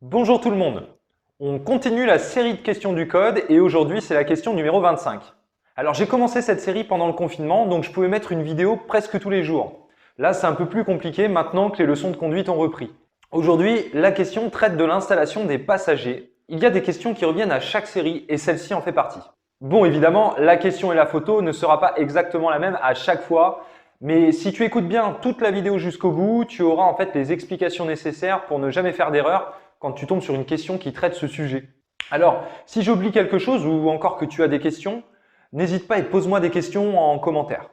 Bonjour tout le monde. On continue la série de questions du code et aujourd'hui c'est la question numéro 25. Alors j'ai commencé cette série pendant le confinement donc je pouvais mettre une vidéo presque tous les jours. Là c'est un peu plus compliqué maintenant que les leçons de conduite ont repris. Aujourd'hui la question traite de l'installation des passagers. Il y a des questions qui reviennent à chaque série et celle-ci en fait partie. Bon évidemment la question et la photo ne sera pas exactement la même à chaque fois. Mais si tu écoutes bien toute la vidéo jusqu'au bout, tu auras en fait les explications nécessaires pour ne jamais faire d'erreur quand tu tombes sur une question qui traite ce sujet. Alors, si j'oublie quelque chose ou encore que tu as des questions, n'hésite pas et pose-moi des questions en commentaire.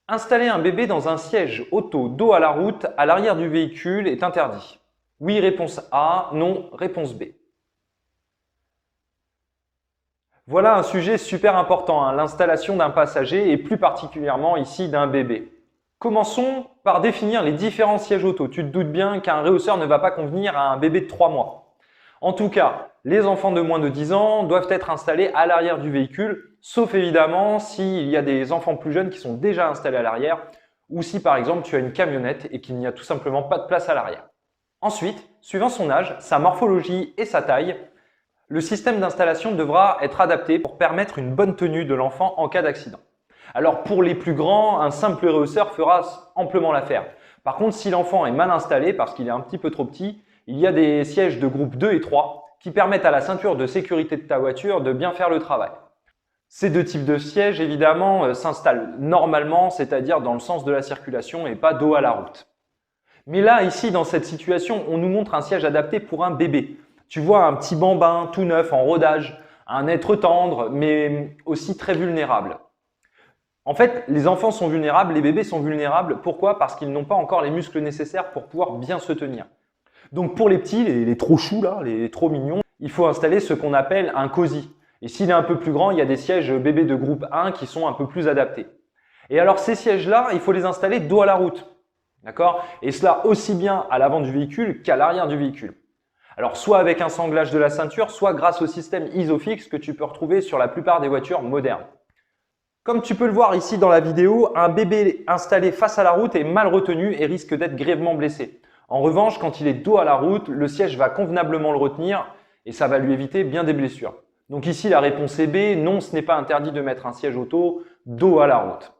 Installer un bébé dans un siège auto dos à la route à l'arrière du véhicule est interdit. Oui, réponse A, non, réponse B. Voilà un sujet super important, hein, l'installation d'un passager et plus particulièrement ici d'un bébé. Commençons par définir les différents sièges auto. Tu te doutes bien qu'un rehausseur ne va pas convenir à un bébé de 3 mois. En tout cas, les enfants de moins de 10 ans doivent être installés à l'arrière du véhicule, sauf évidemment s'il y a des enfants plus jeunes qui sont déjà installés à l'arrière ou si par exemple tu as une camionnette et qu'il n'y a tout simplement pas de place à l'arrière. Ensuite, suivant son âge, sa morphologie et sa taille, le système d'installation devra être adapté pour permettre une bonne tenue de l'enfant en cas d'accident. Alors pour les plus grands, un simple rehausseur fera amplement l'affaire. Par contre, si l'enfant est mal installé parce qu'il est un petit peu trop petit, il y a des sièges de groupe 2 et 3 qui permettent à la ceinture de sécurité de ta voiture de bien faire le travail. Ces deux types de sièges, évidemment, s'installent normalement, c'est-à-dire dans le sens de la circulation et pas dos à la route. Mais là, ici, dans cette situation, on nous montre un siège adapté pour un bébé. Tu vois un petit bambin tout neuf en rodage, un être tendre, mais aussi très vulnérable. En fait, les enfants sont vulnérables, les bébés sont vulnérables. Pourquoi? Parce qu'ils n'ont pas encore les muscles nécessaires pour pouvoir bien se tenir. Donc pour les petits, les trop choux, là, les trop mignons, il faut installer ce qu'on appelle un cosy. Et s'il est un peu plus grand, il y a des sièges bébés de groupe 1 qui sont un peu plus adaptés. Et alors ces sièges-là, il faut les installer dos à la route. D'accord? Et cela aussi bien à l'avant du véhicule qu'à l'arrière du véhicule. Alors soit avec un sanglage de la ceinture, soit grâce au système Isofix que tu peux retrouver sur la plupart des voitures modernes. Comme tu peux le voir ici dans la vidéo, un bébé installé face à la route est mal retenu et risque d'être grièvement blessé. En revanche, quand il est dos à la route, le siège va convenablement le retenir et ça va lui éviter bien des blessures. Donc ici, la réponse est B, non, ce n'est pas interdit de mettre un siège auto dos à la route.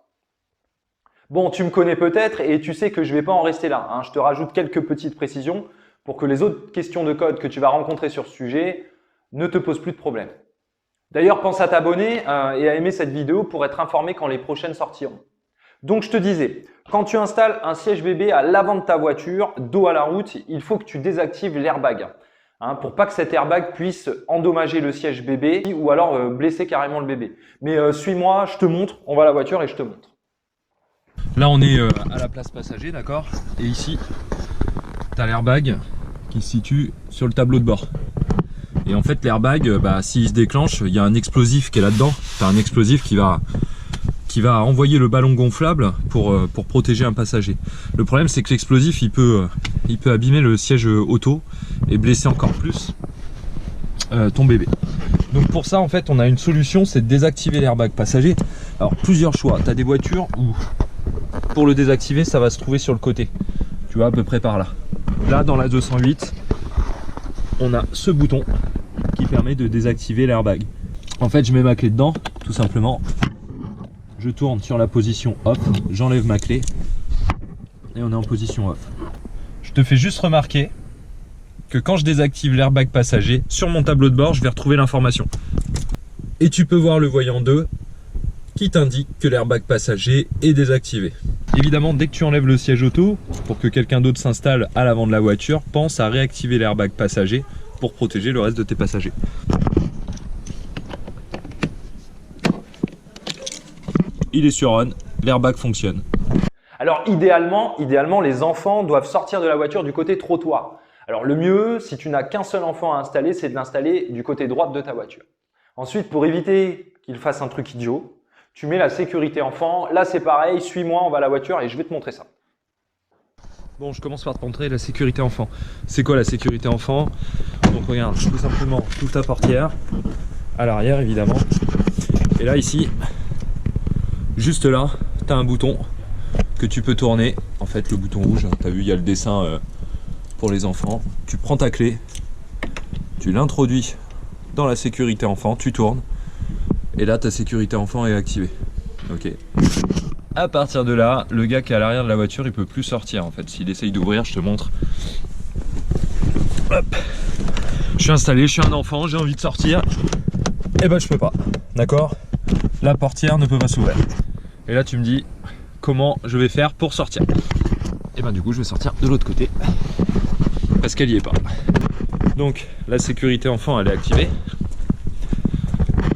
Bon, tu me connais peut-être et tu sais que je ne vais pas en rester là, hein. Je te rajoute quelques petites précisions pour que les autres questions de code que tu vas rencontrer sur ce sujet ne te posent plus de problème. D'ailleurs, pense à t'abonner et à aimer cette vidéo pour être informé quand les prochaines sortiront. Donc, je te disais, quand tu installes un siège bébé à l'avant de ta voiture, dos à la route, il faut que tu désactives l'airbag pour pas que cet airbag puisse endommager le siège bébé ou alors blesser carrément le bébé. Mais suis-moi, je te montre, on va à la voiture et je te montre. Là, on est à la place passager, d'accord? Et ici, tu as l'airbag qui se situe sur le tableau de bord. Et en fait l'airbag, s'il se déclenche, il y a un explosif qui est là-dedans. Tu as un explosif qui va envoyer le ballon gonflable pour protéger un passager. Le problème c'est que l'explosif il peut abîmer le siège auto et blesser encore plus ton bébé. Donc pour ça en fait on a une solution, c'est de désactiver l'airbag passager. Alors plusieurs choix, tu as des voitures où pour le désactiver ça va se trouver sur le côté. Tu vois à peu près par là. Là dans la 208 on a ce bouton qui permet de désactiver l'airbag. En fait, je mets ma clé dedans, tout simplement. Je tourne sur la position off, j'enlève ma clé et on est en position off. Je te fais juste remarquer que quand je désactive l'airbag passager, sur mon tableau de bord, je vais retrouver l'information. Et tu peux voir le voyant 2 qui t'indique que l'airbag passager est désactivé. Évidemment, dès que tu enlèves le siège auto, pour que quelqu'un d'autre s'installe à l'avant de la voiture, pense à réactiver l'airbag passager pour protéger le reste de tes passagers. Il est sur on, l'airbag fonctionne. Alors idéalement, les enfants doivent sortir de la voiture du côté trottoir. Alors le mieux, si tu n'as qu'un seul enfant à installer, c'est de l'installer du côté droit de ta voiture. Ensuite, pour éviter qu'il fasse un truc idiot, tu mets la sécurité enfant. Là, c'est pareil, suis-moi, on va à la voiture et je vais te montrer ça. Bon, je commence par te montrer la sécurité enfant. C'est quoi la sécurité enfant? Donc regarde, tout simplement, tu ouvres ta portière, à l'arrière évidemment. Et là, ici, juste là, tu as un bouton que tu peux tourner. En fait, le bouton rouge, tu as vu, il y a le dessin pour les enfants. Tu prends ta clé, tu l'introduis dans la sécurité enfant, tu tournes, et là ta sécurité enfant est activée. Ok. À partir de là, le gars qui est à l'arrière de la voiture, il peut plus sortir en fait. S'il essaye d'ouvrir, je te montre. Hop. Je suis installé, je suis un enfant, j'ai envie de sortir. Et ben je peux pas. D'accord? La portière ne peut pas s'ouvrir. Et là tu me dis comment je vais faire pour sortir. Et ben du coup je vais sortir de l'autre côté. Parce qu'elle y est pas. Donc la sécurité enfant elle est activée.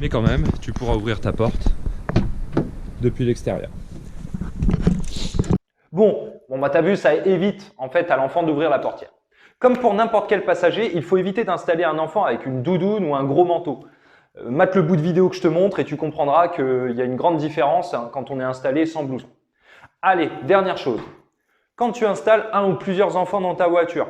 Mais quand même, tu pourras ouvrir ta porte depuis l'extérieur. Bon, bah t'as vu, ça évite en fait à l'enfant d'ouvrir la portière. Comme pour n'importe quel passager, il faut éviter d'installer un enfant avec une doudoune ou un gros manteau. Mate le bout de vidéo que je te montre et tu comprendras qu'il y a une grande différence quand on est installé sans blouson. Allez, dernière chose. Quand tu installes un ou plusieurs enfants dans ta voiture,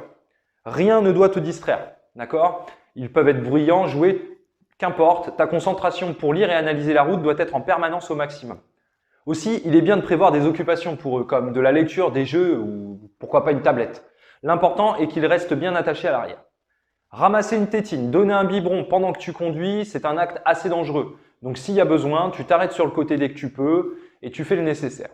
rien ne doit te distraire, d'accord? Ils peuvent être bruyants, jouer, qu'importe. Ta concentration pour lire et analyser la route doit être en permanence au maximum. Aussi, il est bien de prévoir des occupations pour eux, comme de la lecture, des jeux ou pourquoi pas une tablette. L'important est qu'ils restent bien attachés à l'arrière. Ramasser une tétine, donner un biberon pendant que tu conduis, c'est un acte assez dangereux. Donc s'il y a besoin, tu t'arrêtes sur le côté dès que tu peux et tu fais le nécessaire.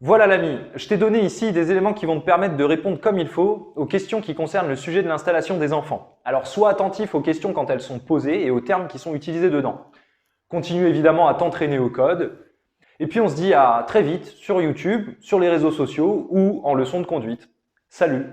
Voilà l'ami, je t'ai donné ici des éléments qui vont te permettre de répondre comme il faut aux questions qui concernent le sujet de l'installation des enfants. Alors sois attentif aux questions quand elles sont posées et aux termes qui sont utilisés dedans. Continue évidemment à t'entraîner au code. Et puis on se dit à très vite sur YouTube, sur les réseaux sociaux ou en leçon de conduite. Salut!